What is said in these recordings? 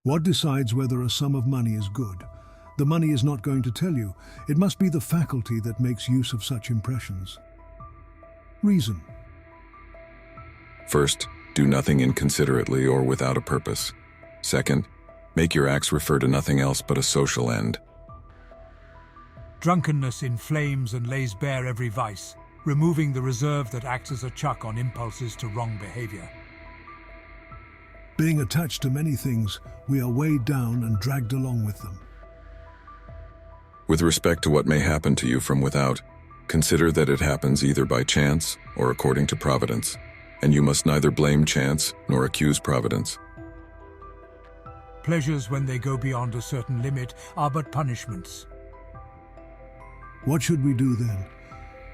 What decides whether a sum of money is good? The money is not going to tell you. It must be the faculty that makes use of such impressions. Reason. First, do nothing inconsiderately or without a purpose. Second, make your acts refer to nothing else but a social end. Drunkenness inflames and lays bare every vice, removing the reserve that acts as a chuck on impulses to wrong behavior. Being attached to many things, we are weighed down and dragged along with them. With respect to what may happen to you from without, consider that it happens either by chance or according to providence, and you must neither blame chance nor accuse providence. Pleasures, when they go beyond a certain limit, are but punishments. What should we do then?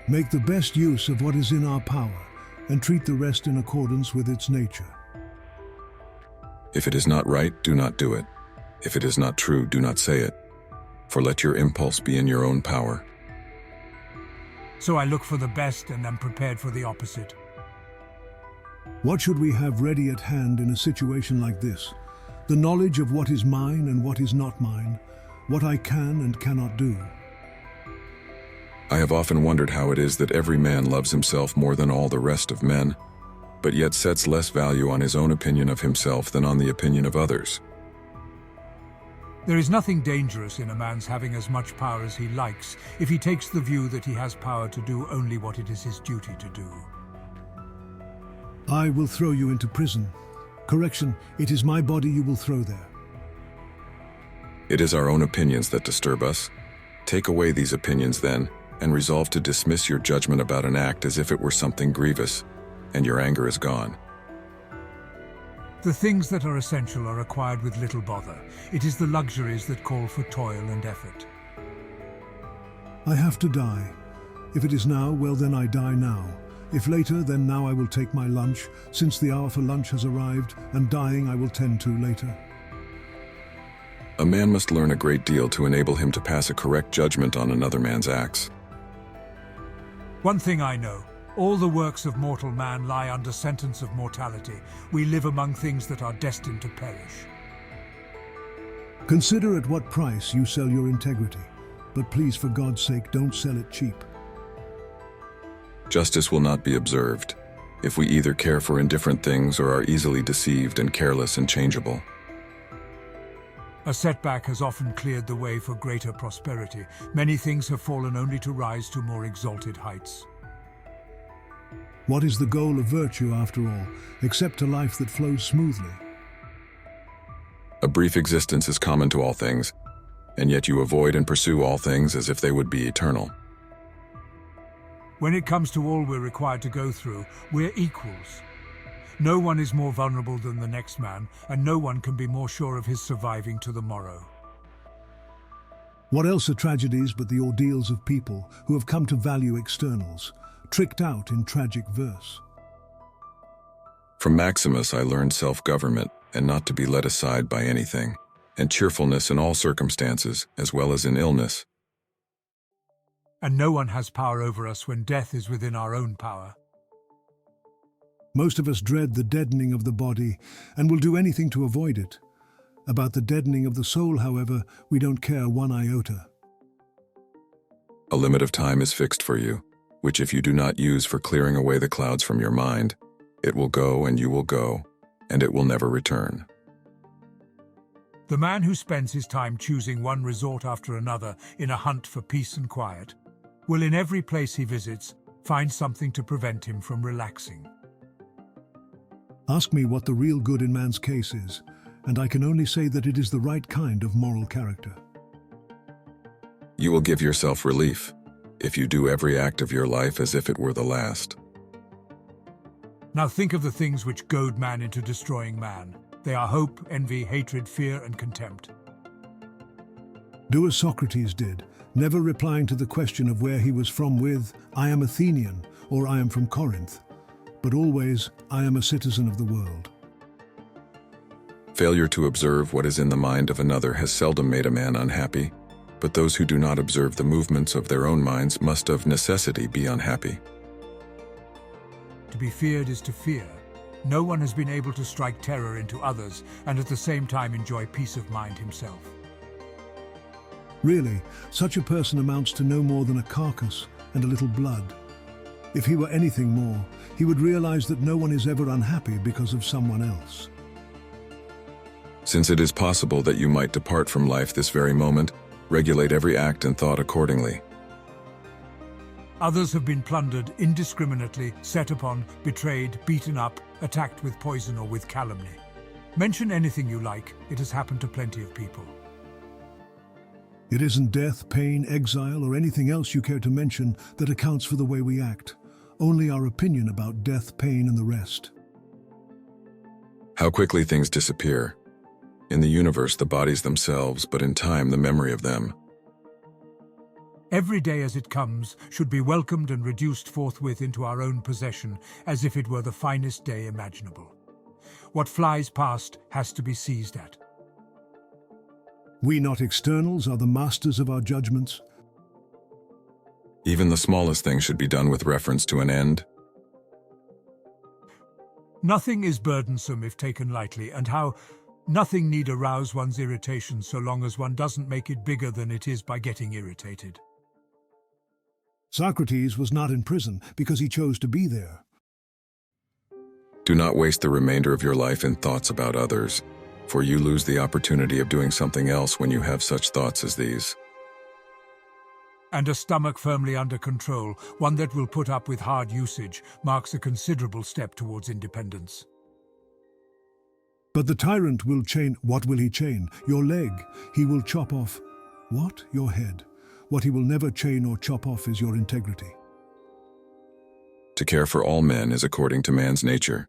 Make the best use of what is in our power and treat the rest in accordance with its nature. If it is not right, do not do it. If it is not true, do not say it. For let your impulse be in your own power. So I look for the best and am prepared for the opposite. What should we have ready at hand in a situation like this? The knowledge of what is mine and what is not mine, what I can and cannot do. I have often wondered how it is that every man loves himself more than all the rest of men, but yet sets less value on his own opinion of himself than on the opinion of others. There is nothing dangerous in a man's having as much power as he likes if he takes the view that he has power to do only what it is his duty to do. I will throw you into prison. Correction, it is my body you will throw there. It is our own opinions that disturb us. Take away these opinions then, and resolve to dismiss your judgment about an act as if it were something grievous, and your anger is gone. The things that are essential are acquired with little bother. It is the luxuries that call for toil and effort. I have to die. If it is now, well then I die now. If later, then now I will take my lunch, since the hour for lunch has arrived, and dying I will tend to later. A man must learn a great deal to enable him to pass a correct judgment on another man's acts. One thing I know, all the works of mortal man lie under sentence of mortality. We live among things that are destined to perish. Consider at what price you sell your integrity, but please for God's sake don't sell it cheap. Justice will not be observed if we either care for indifferent things or are easily deceived and careless and changeable. A setback has often cleared the way for greater prosperity. Many things have fallen only to rise to more exalted heights. What is the goal of virtue, after all, except a life that flows smoothly? A brief existence is common to all things, and yet you avoid and pursue all things as if they would be eternal. When it comes to all we're required to go through, we're equals. No one is more vulnerable than the next man, and no one can be more sure of his surviving to the morrow. What else are tragedies but the ordeals of people who have come to value externals, tricked out in tragic verse? From Maximus I learned self-government and not to be led aside by anything, and cheerfulness in all circumstances as well as in illness. And no one has power over us when death is within our own power. Most of us dread the deadening of the body and will do anything to avoid it. About the deadening of the soul, however, we don't care one iota. A limit of time is fixed for you, which if you do not use for clearing away the clouds from your mind, it will go and you will go, and it will never return. The man who spends his time choosing one resort after another in a hunt for peace and quiet will in every place he visits find something to prevent him from relaxing. Ask me what the real good in man's case is, and I can only say that it is the right kind of moral character. You will give yourself relief if you do every act of your life as if it were the last. Now think of the things which goad man into destroying man. They are hope, envy, hatred, fear, and contempt. Do as Socrates did, never replying to the question of where he was from with, "I am Athenian," or "I am from Corinth," but always, "I am a citizen of the world." Failure to observe what is in the mind of another has seldom made a man unhappy, but those who do not observe the movements of their own minds must of necessity be unhappy. To be feared is to fear, no one has been able to strike terror into others and at the same time enjoy peace of mind himself. Really, such a person amounts to no more than a carcass and a little blood. If he were anything more, he would realize that no one is ever unhappy because of someone else. Since it is possible that you might depart from life this very moment, regulate every act and thought accordingly. Others have been plundered indiscriminately, set upon, betrayed, beaten up, attacked with poison or with calumny. Mention anything you like, it has happened to plenty of people. It isn't death, pain, exile, or anything else you care to mention that accounts for the way we act. Only our opinion about death, pain, and the rest. How quickly things disappear. In the universe, the bodies themselves, but in time, the memory of them. Every day as it comes should be welcomed and reduced forthwith into our own possession as if it were the finest day imaginable. What flies past has to be seized at. We not externals are the masters of our judgments. Even the smallest thing should be done with reference to an end. Nothing is burdensome if taken lightly, and how nothing need arouse one's irritation so long as one doesn't make it bigger than it is by getting irritated. Socrates was not in prison because he chose to be there. Do not waste the remainder of your life in thoughts about others, for you lose the opportunity of doing something else when you have such thoughts as these. And a stomach firmly under control, one that will put up with hard usage, marks a considerable step towards independence. But the tyrant will chain. What will he chain? Your leg. He will chop off. What? Your head. What he will never chain or chop off is your integrity. To care for all men is according to man's nature,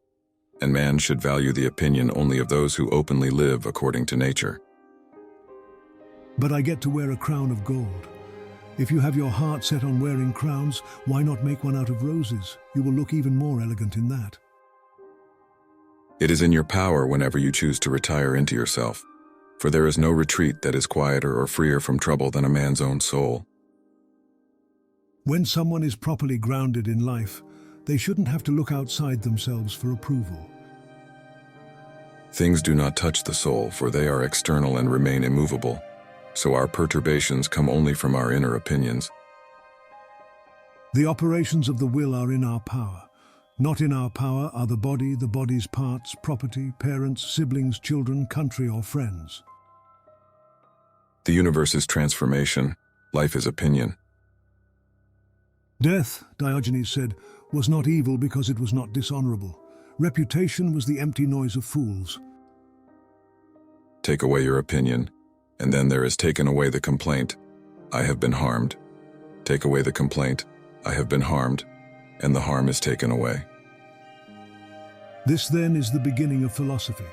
and man should value the opinion only of those who openly live according to nature. But I get to wear a crown of gold. If you have your heart set on wearing crowns, why not make one out of roses? You will look even more elegant in that. It is in your power whenever you choose to retire into yourself, for there is no retreat that is quieter or freer from trouble than a man's own soul. When someone is properly grounded in life, they shouldn't have to look outside themselves for approval. Things do not touch the soul, for they are external and remain immovable, so our perturbations come only from our inner opinions. The operations of the will are in our power. Not in our power are the body, the body's parts, property, parents, siblings, children, country, or friends. The universe is transformation, life is opinion. Death, Diogenes said, was not evil because it was not dishonorable. Reputation was the empty noise of fools. Take away your opinion, and then there is taken away the complaint, I have been harmed. Take away the complaint, I have been harmed, and the harm is taken away. This then is the beginning of philosophy,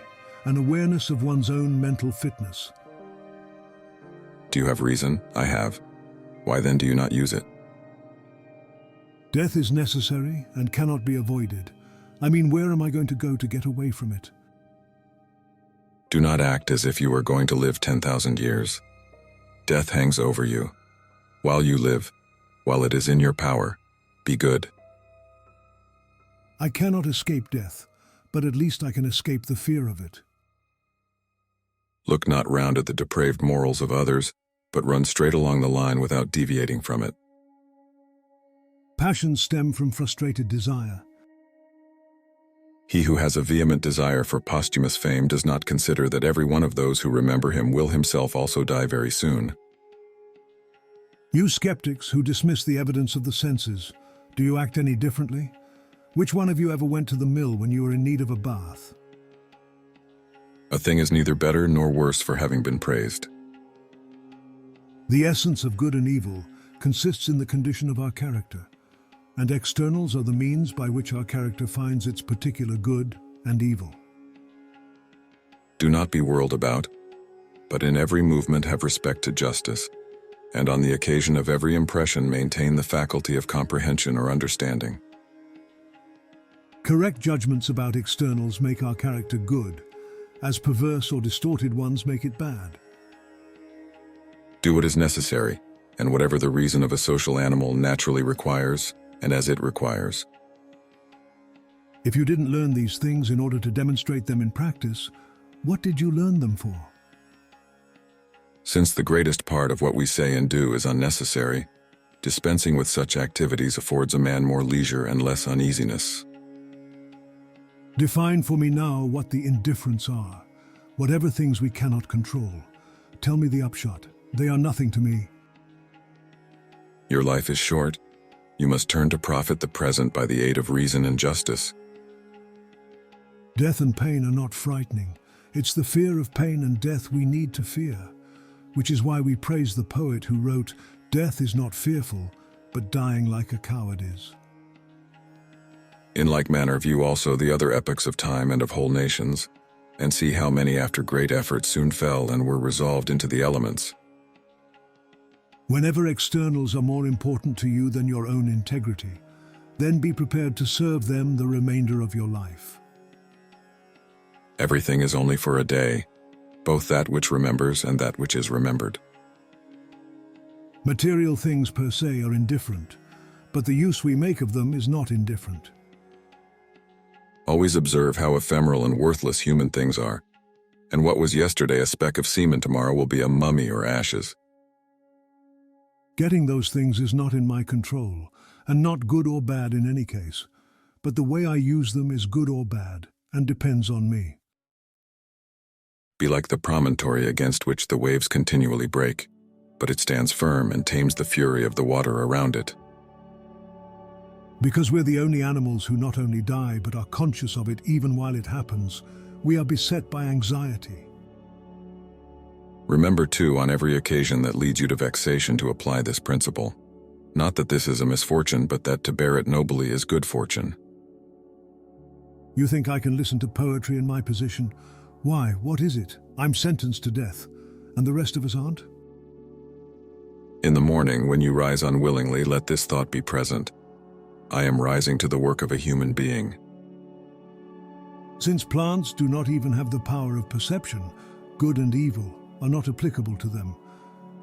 an awareness of one's own mental fitness. Do you have reason? I have. Why then do you not use it? Death is necessary and cannot be avoided. I mean, where am I going to go to get away from it? Do not act as if you were going to live 10,000 years. Death hangs over you. While you live, while it is in your power, be good. I cannot escape death, but at least I can escape the fear of it. Look not round at the depraved morals of others, but run straight along the line without deviating from it. Passions stem from frustrated desire. He who has a vehement desire for posthumous fame does not consider that every one of those who remember him will himself also die very soon. You skeptics who dismiss the evidence of the senses, do you act any differently? Which one of you ever went to the mill when you were in need of a bath? A thing is neither better nor worse for having been praised. The essence of good and evil consists in the condition of our character, and externals are the means by which our character finds its particular good and evil. Do not be whirled about, but in every movement have respect to justice, and on the occasion of every impression maintain the faculty of comprehension or understanding. Correct judgments about externals make our character good, as perverse or distorted ones make it bad. Do what is necessary, and whatever the reason of a social animal naturally requires, and as it requires. If you didn't learn these things in order to demonstrate them in practice, what did you learn them for? Since the greatest part of what we say and do is unnecessary, dispensing with such activities affords a man more leisure and less uneasiness. Define for me now what the indifferents are, whatever things we cannot control. Tell me the upshot. They are nothing to me. Your life is short. You must turn to profit the present by the aid of reason and justice. Death and pain are not frightening. It's the fear of pain and death we need to fear, which is why we praise the poet who wrote, "Death is not fearful, but dying like a coward is." In like manner view also the other epochs of time and of whole nations, and see how many after great effort soon fell and were resolved into the elements. Whenever externals are more important to you than your own integrity, then be prepared to serve them the remainder of your life. Everything is only for a day, both that which remembers and that which is remembered. Material things per se are indifferent, but the use we make of them is not indifferent. Always observe how ephemeral and worthless human things are, and what was yesterday a speck of semen tomorrow will be a mummy or ashes. Getting those things is not in my control, and not good or bad in any case, but the way I use them is good or bad, and depends on me. Be like the promontory against which the waves continually break, but it stands firm and tames the fury of the water around it. Because we're the only animals who not only die but are conscious of it even while it happens, we are beset by anxiety. Remember too on every occasion that leads you to vexation to apply this principle. Not that this is a misfortune, but that to bear it nobly is good fortune. You think I can listen to poetry in my position? Why, what is it? I'm sentenced to death, and the rest of us aren't? In the morning, when you rise unwillingly, let this thought be present. I am rising to the work of a human being. Since plants do not even have the power of perception, good and evil are not applicable to them.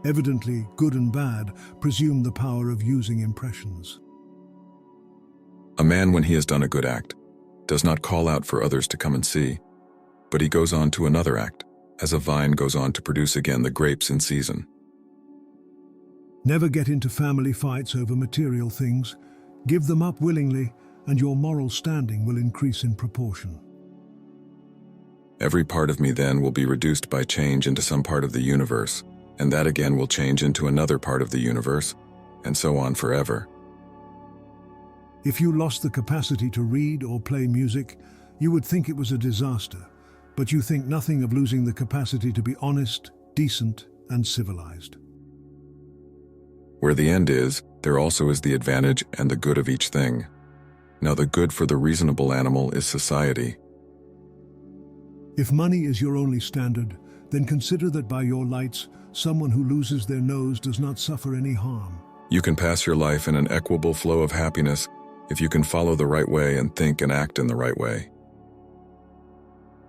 Evidently, good and bad presume the power of using impressions. A man, when he has done a good act, does not call out for others to come and see, but he goes on to another act, as a vine goes on to produce again the grapes in season. Never get into family fights over material things. Give them up willingly, and your moral standing will increase in proportion. Every part of me then will be reduced by change into some part of the universe, and that again will change into another part of the universe, and so on forever. If you lost the capacity to read or play music, you would think it was a disaster, but you think nothing of losing the capacity to be honest, decent, and civilized. Where the end is, there also is the advantage and the good of each thing. Now the good for the reasonable animal is society. If money is your only standard, then consider that by your lights, someone who loses their nose does not suffer any harm. You can pass your life in an equable flow of happiness if you can follow the right way and think and act in the right way.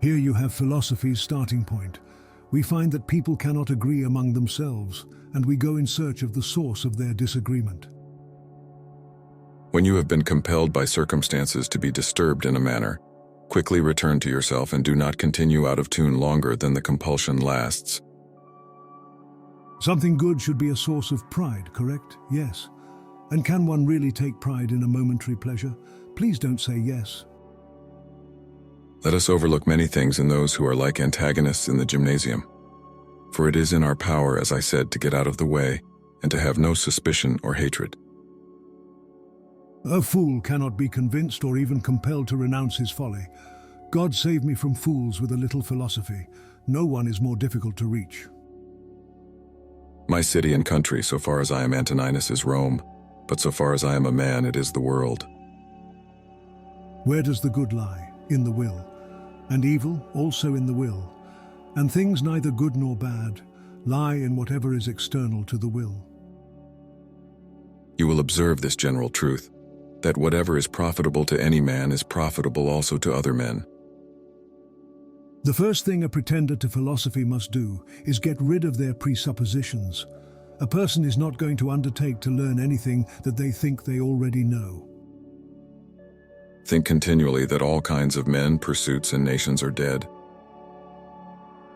Here you have philosophy's starting point. We find that people cannot agree among themselves, and we go in search of the source of their disagreement. When you have been compelled by circumstances to be disturbed in a manner, quickly return to yourself and do not continue out of tune longer than the compulsion lasts. Something good should be a source of pride, correct? Yes. And can one really take pride in a momentary pleasure? Please don't say yes. Let us overlook many things in those who are like antagonists in the gymnasium. For it is in our power, as I said, to get out of the way and to have no suspicion or hatred. A fool cannot be convinced or even compelled to renounce his folly. God save me from fools with a little philosophy. No one is more difficult to reach. My city and country, so far as I am Antoninus, is Rome, but so far as I am a man, it is the world. Where does the good lie? In the will. And evil also in the will. And things neither good nor bad lie in whatever is external to the will. You will observe this general truth, that whatever is profitable to any man is profitable also to other men. The first thing a pretender to philosophy must do is get rid of their presuppositions. A person is not going to undertake to learn anything that they think they already know. Think continually that all kinds of men, pursuits, and nations are dead.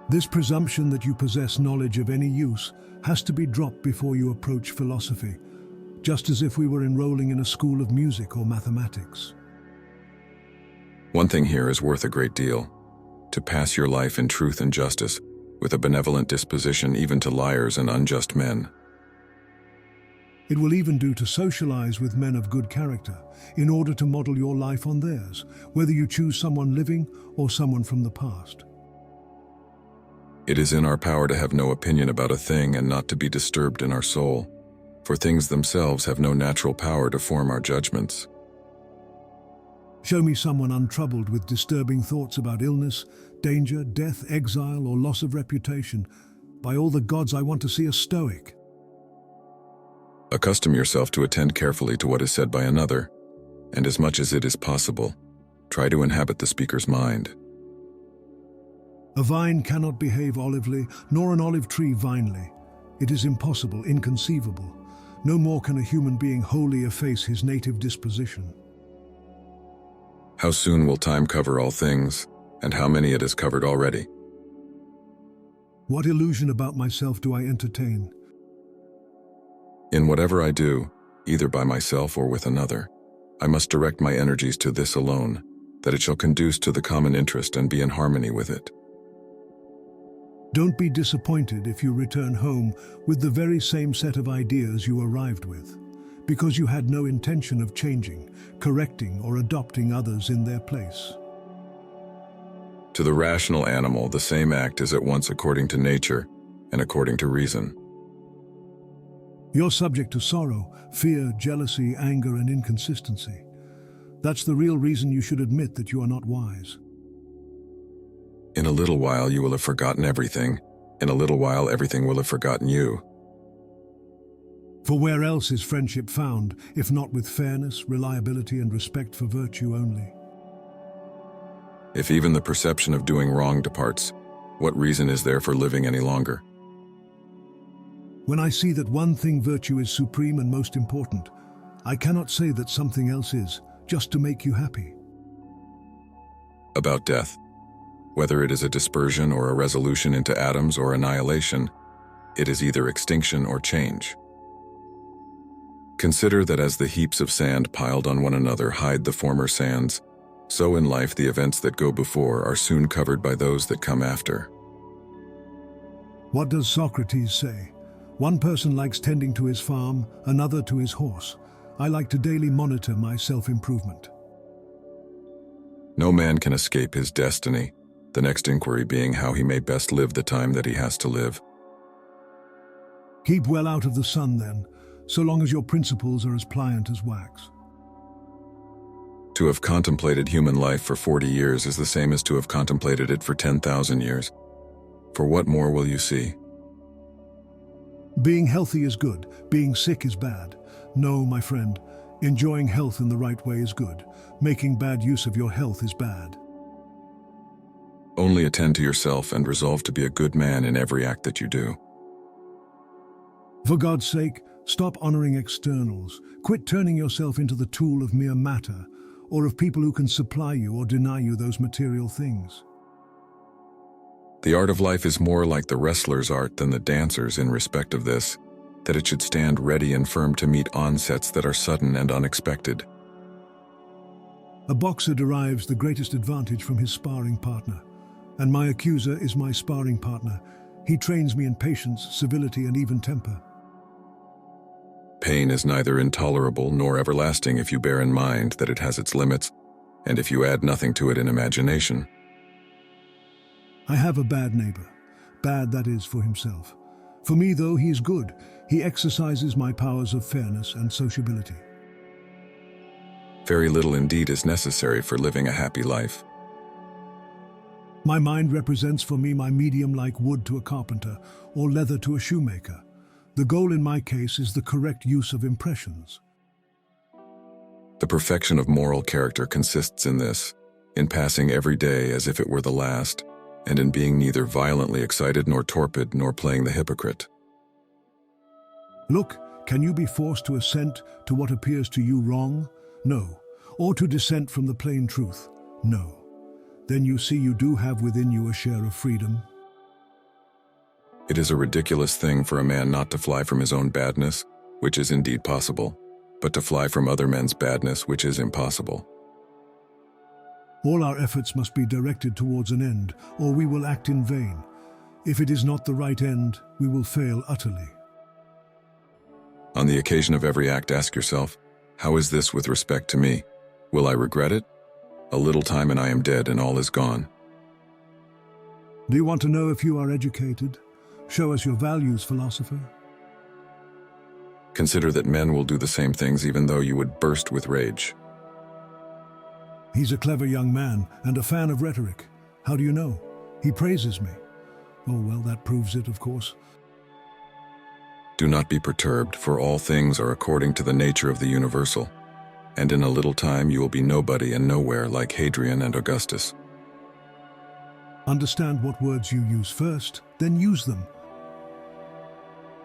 This presumption that you possess knowledge of any use has to be dropped before you approach philosophy, just as if we were enrolling in a school of music or mathematics. One thing here is worth a great deal: to pass your life in truth and justice, with a benevolent disposition even to liars and unjust men. It will even do to socialize with men of good character, in order to model your life on theirs, whether you choose someone living or someone from the past. It is in our power to have no opinion about a thing and not to be disturbed in our soul, for things themselves have no natural power to form our judgments. Show me someone untroubled with disturbing thoughts about illness, danger, death, exile, or loss of reputation. By all the gods, I want to see a Stoic. Accustom yourself to attend carefully to what is said by another, and as much as it is possible, try to inhabit the speaker's mind. A vine cannot behave olively, nor an olive tree vinely. It is impossible, inconceivable. No more can a human being wholly efface his native disposition. How soon will time cover all things, and how many it has covered already? What illusion about myself do I entertain? In whatever I do, either by myself or with another, I must direct my energies to this alone, that it shall conduce to the common interest and be in harmony with it. Don't be disappointed if you return home with the very same set of ideas you arrived with, because you had no intention of changing, correcting, or adopting others in their place. To the rational animal, the same act is at once according to nature and according to reason. You're subject to sorrow, fear, jealousy, anger, and inconsistency. That's the real reason you should admit that you are not wise. In a little while you will have forgotten everything. In a little while everything will have forgotten you. For where else is friendship found, if not with fairness, reliability, and respect for virtue only? If even the perception of doing wrong departs, what reason is there for living any longer? When I see that one thing virtue is supreme and most important, I cannot say that something else is, just to make you happy. About death, whether it is a dispersion or a resolution into atoms or annihilation, it is either extinction or change. Consider that as the heaps of sand piled on one another hide the former sands, so in life the events that go before are soon covered by those that come after. What does Socrates say? One person likes tending to his farm, another to his horse. I like to daily monitor my self-improvement. No man can escape his destiny, the next inquiry being how he may best live the time that he has to live. Keep well out of the sun then, so long as your principles are as pliant as wax. To have contemplated human life for 40 years is the same as to have contemplated it for 10,000 years. For what more will you see? Being healthy is good, being sick is bad. No, my friend, enjoying health in the right way is good. Making bad use of your health is bad. Only attend to yourself and resolve to be a good man in every act that you do. For God's sake, stop honoring externals. Quit turning yourself into the tool of mere matter, or of people who can supply you or deny you those material things. The art of life is more like the wrestler's art than the dancer's in respect of this, that it should stand ready and firm to meet onsets that are sudden and unexpected. A boxer derives the greatest advantage from his sparring partner, and my accuser is my sparring partner. He trains me in patience, civility, and even temper. Pain is neither intolerable nor everlasting if you bear in mind that it has its limits, and if you add nothing to it in imagination. I have a bad neighbor. Bad, that is, for himself. For me, though, he is good. He exercises my powers of fairness and sociability. Very little indeed is necessary for living a happy life. My mind represents for me my medium like wood to a carpenter or leather to a shoemaker. The goal in my case is the correct use of impressions. The perfection of moral character consists in this, in passing every day as if it were the last, and in being neither violently excited nor torpid nor playing the hypocrite. Look, can you be forced to assent to what appears to you wrong? No. or to dissent from the plain truth? No. Then you see you do have within you a share of freedom. It is a ridiculous thing for a man not to fly from his own badness, which is indeed possible, but to fly from other men's badness, which is impossible. All our efforts must be directed towards an end, or we will act in vain. If it is not the right end, we will fail utterly. On the occasion of every act, ask yourself, how is this with respect to me? Will I regret it? A little time and I am dead and all is gone. Do you want to know if you are educated? Show us your values, philosopher. Consider that men will do the same things even though you would burst with rage. He's a clever young man and a fan of rhetoric. How do you know? He praises me. Oh, well, that proves it, of course. Do not be perturbed, for all things are according to the nature of the universal, and in a little time you will be nobody and nowhere like Hadrian and Augustus. Understand what words you use first, then use them.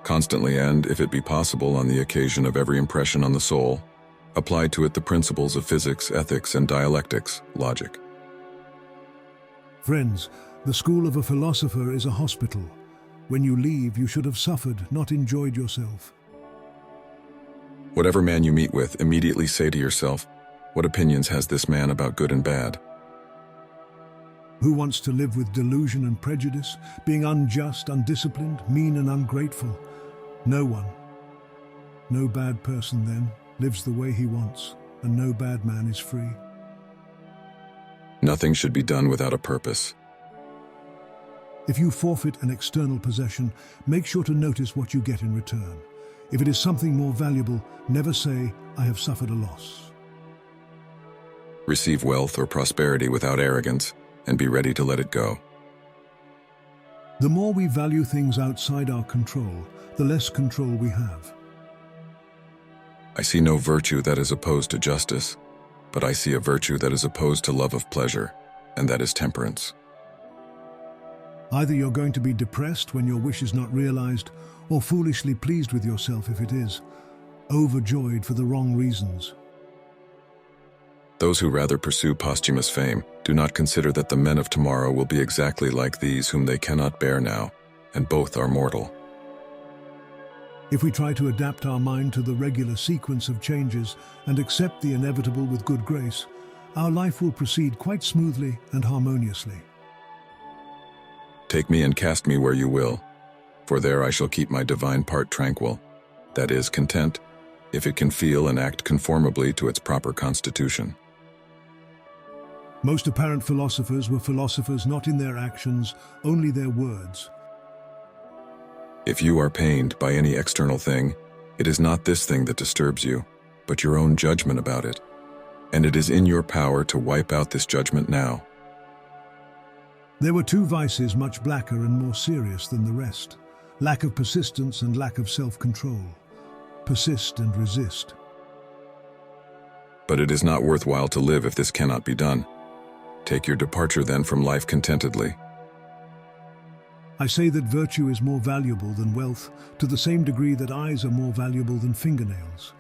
Constantly and, if it be possible, on the occasion of every impression on the soul, apply to it the principles of physics, ethics, and dialectics, logic. Friends, the school of a philosopher is a hospital. When you leave, you should have suffered, not enjoyed yourself. Whatever man you meet with, immediately say to yourself, what opinions has this man about good and bad? Who wants to live with delusion and prejudice, being unjust, undisciplined, mean and ungrateful? No one. No bad person, then, lives the way he wants, and no bad man is free. Nothing should be done without a purpose. If you forfeit an external possession, make sure to notice what you get in return. If it is something more valuable, never say, I have suffered a loss. Receive wealth or prosperity without arrogance, and be ready to let it go. The more we value things outside our control, the less control we have. I see no virtue that is opposed to justice, but I see a virtue that is opposed to love of pleasure, and that is temperance. Either you're going to be depressed when your wish is not realized, or foolishly pleased with yourself if it is, overjoyed for the wrong reasons. Those who rather pursue posthumous fame do not consider that the men of tomorrow will be exactly like these whom they cannot bear now, and both are mortal. If we try to adapt our mind to the regular sequence of changes and accept the inevitable with good grace, our life will proceed quite smoothly and harmoniously. Take me and cast me where you will, for there I shall keep my divine part tranquil, that is, content, if it can feel and act conformably to its proper constitution. Most apparent philosophers were philosophers not in their actions, only their words. If you are pained by any external thing, it is not this thing that disturbs you, but your own judgment about it, and it is in your power to wipe out this judgment now. There were two vices much blacker and more serious than the rest: lack of persistence and lack of self-control. Persist and resist. But it is not worthwhile to live if this cannot be done. Take your departure then from life contentedly. I say that virtue is more valuable than wealth, to the same degree that eyes are more valuable than fingernails.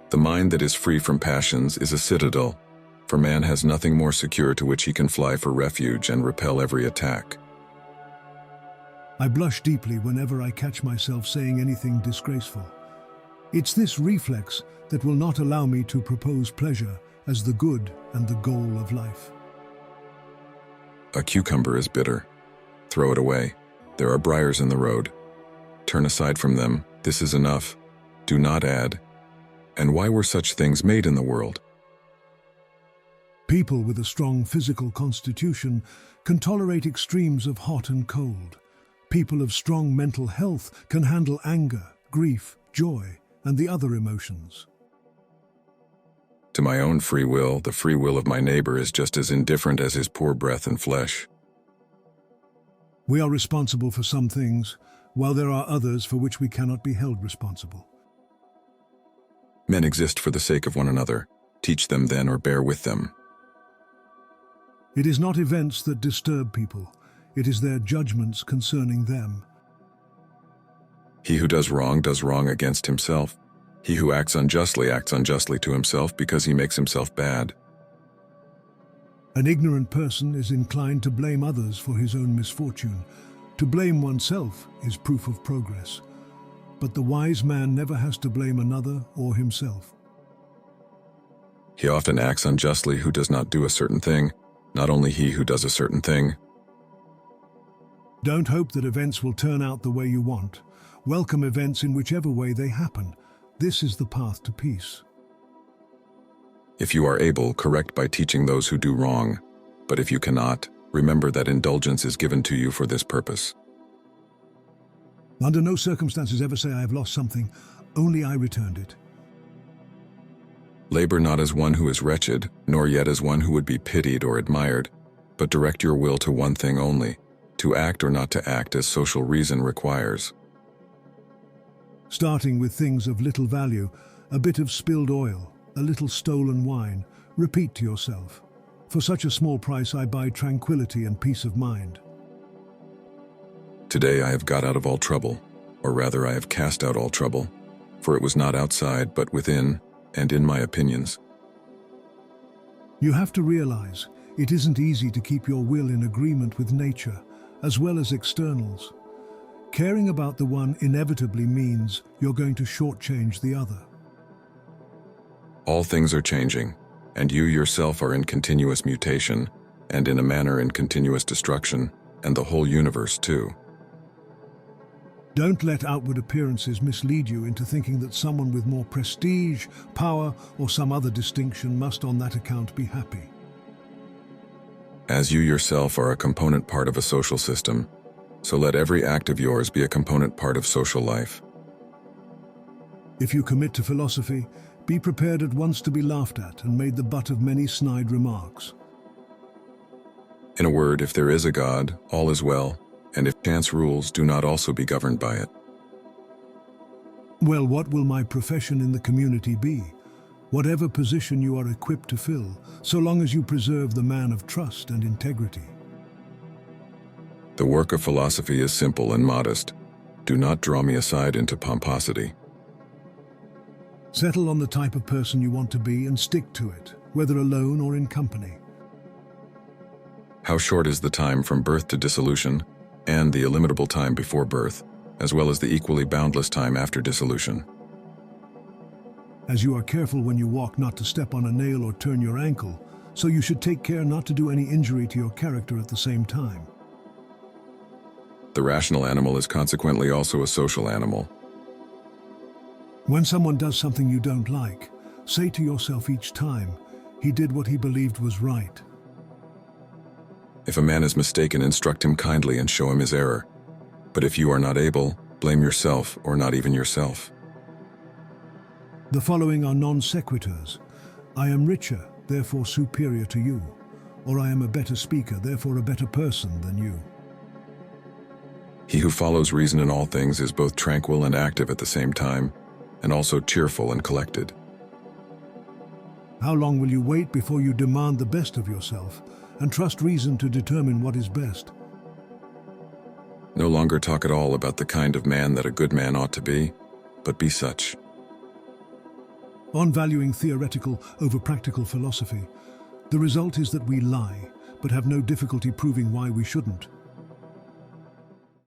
The mind that is free from passions is a citadel, for man has nothing more secure to which he can fly for refuge and repel every attack. I blush deeply whenever I catch myself saying anything disgraceful. It's this reflex that will not allow me to propose pleasure as the good and the goal of life. A cucumber is bitter. Throw it away. There are briars in the road. Turn aside from them. This is enough. Do not add. And why were such things made in the world? People with a strong physical constitution can tolerate extremes of hot and cold. People of strong mental health can handle anger, grief, joy, and the other emotions. To my own free will, the free will of my neighbor is just as indifferent as his poor breath and flesh. We are responsible for some things, while there are others for which we cannot be held responsible. Men exist for the sake of one another. Teach them then or bear with them. It is not events that disturb people. It is their judgments concerning them. He who does wrong against himself. He who acts unjustly to himself because he makes himself bad. An ignorant person is inclined to blame others for his own misfortune. To blame oneself is proof of progress. But the wise man never has to blame another or himself. He often acts unjustly who does not do a certain thing, not only he who does a certain thing. Don't hope that events will turn out the way you want. Welcome events in whichever way they happen. This is the path to peace. If you are able, correct by teaching those who do wrong. But if you cannot, remember that indulgence is given to you for this purpose. Under no circumstances ever say I have lost something, only I returned it. Labor not as one who is wretched, nor yet as one who would be pitied or admired, but direct your will to one thing only, to act or not to act as social reason requires. Starting with things of little value, a bit of spilled oil, a little stolen wine, repeat to yourself, for such a small price I buy tranquility and peace of mind. Today I have got out of all trouble, or rather I have cast out all trouble, for it was not outside but within, and in my opinions. You have to realize it isn't easy to keep your will in agreement with nature, as well as externals. Caring about the one inevitably means you're going to shortchange the other. All things are changing, and you yourself are in continuous mutation, and in a manner in continuous destruction, and the whole universe too. Don't let outward appearances mislead you into thinking that someone with more prestige, power, or some other distinction must on that account be happy. As you yourself are a component part of a social system, so let every act of yours be a component part of social life. If you commit to philosophy, be prepared at once to be laughed at and made the butt of many snide remarks. In a word, if there is a God, all is well, and if chance rules, do not also be governed by it. Well, what will my profession in the community be? Whatever position you are equipped to fill, so long as you preserve the man of trust and integrity. The work of philosophy is simple and modest. Do not draw me aside into pomposity. Settle on the type of person you want to be and stick to it, whether alone or in company. How short is the time from birth to dissolution, and the illimitable time before birth, as well as the equally boundless time after dissolution. As you are careful when you walk not to step on a nail or turn your ankle, so you should take care not to do any injury to your character at the same time. The rational animal is consequently also a social animal. When someone does something you don't like, say to yourself each time, he did what he believed was right. If a man is mistaken, instruct him kindly and show him his error. But if you are not able, blame yourself or not even yourself. The following are non sequiturs. I am richer, therefore superior to you. Or I am a better speaker, therefore a better person than you. He who follows reason in all things is both tranquil and active at the same time, and also cheerful and collected. How long will you wait before you demand the best of yourself, and trust reason to determine what is best? No longer talk at all about the kind of man that a good man ought to be, but be such. On valuing theoretical over practical philosophy, the result is that we lie, but have no difficulty proving why we shouldn't.